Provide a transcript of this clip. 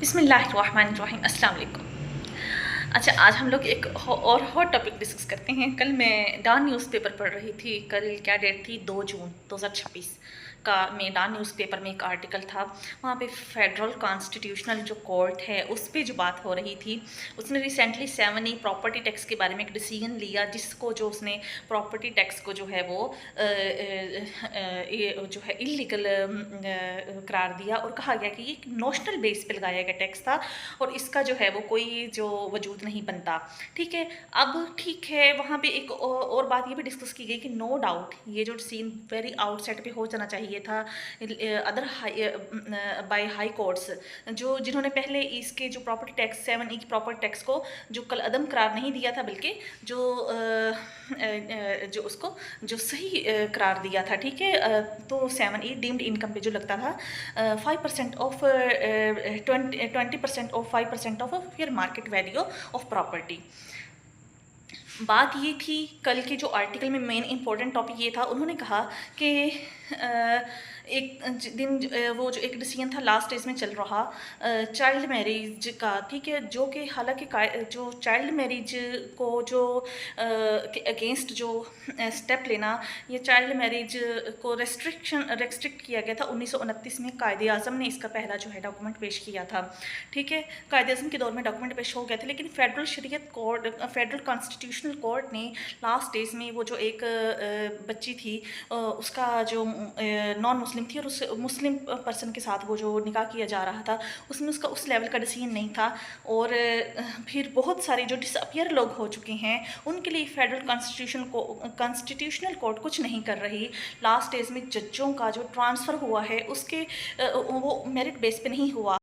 बिस्मिल्लाहिर्रहमानिर्रहीम, अस्सलाम वालेकुम। अच्छा, आज हम लोग एक और हॉट टॉपिक डिस्कस करते हैं। कल मैं डॉन न्यूज़पेपर पढ़ रही थी। कल क्या डेट थी? 2 जून 2026 का में डॉन न्यूज़पेपर में एक आर्टिकल था। वहाँ पे फेडरल कॉन्स्टिट्यूशनल जो कोर्ट है उस पे जो बात हो रही थी, उसने रिसेंटली 7E प्रॉपर्टी टैक्स के बारे में एक डिसीजन लिया, जिसको जो उसने प्रॉपर्टी टैक्स को जो है वो ये जो है इलीगल करार दिया और कहा गया कि ये एक नोशनल बेस पे लगाया गया टैक्स था और इसका जो है वो कोई जो वजूद नहीं बनता। ठीक है, अब ठीक है, वहाँ पे एक और बात ये भी डिस्कस की गई कि नो डाउट ये जो सीन वेरी आउटसाइड पे हो जाना चाहिए था अदर बाय हाई कोर्ट्स, जो जिन्होंने पहले इसके जो प्रॉपर्टी टैक्स 7E की प्रॉपर्टी टैक्स को जो कल अदम करार नहीं दिया था, बल्कि जो उसको जो सही करार दिया था। ठीक है, तो 7E डीम्ड इनकम पे जो लगता था 5% of 20% of 5% of fair market value of property. बात ये थी, कल के जो आर्टिकल में मेन इंपॉर्टेंट टॉपिक ये था, उन्होंने कहा कि एक दिन वो जो एक डिसीजन था लास्ट डेज में चल रहा चाइल्ड मैरिज का। ठीक है, जो कि हालांकि जो चाइल्ड मैरिज को जो अगेंस्ट जो स्टेप लेना, ये चाइल्ड मैरिज को रेस्ट्रिक्ट किया गया था 1929 में। कायदे आज़म ने इसका पहला जो है डॉक्यूमेंट पेश किया था। ठीक है, कायदे आज़म के दौर में डॉक्यूमेंट पेश हो गए थे, लेकिन फेडरल शरीयत कोर्ट, फेडरल कॉन्स्टिट्यूशनल कोर्ट ने लास्ट डेज में वो जो एक बच्ची थी उसका जो नॉन मुस्लिम थी और उस मुस्लिम पर्सन के साथ वो जो निकाह किया जा रहा था, उसमें उसका उस लेवल का डिसीजन नहीं था। और फिर बहुत सारे जो डिसअपियर लोग हो चुके हैं, उनके लिए फेडरल कॉन्स्टिट्यूशनल कोर्ट कुछ नहीं कर रही। लास्ट डेज में जजों का जो ट्रांसफ़र हुआ है उसके वो मेरिट बेस पे नहीं हुआ।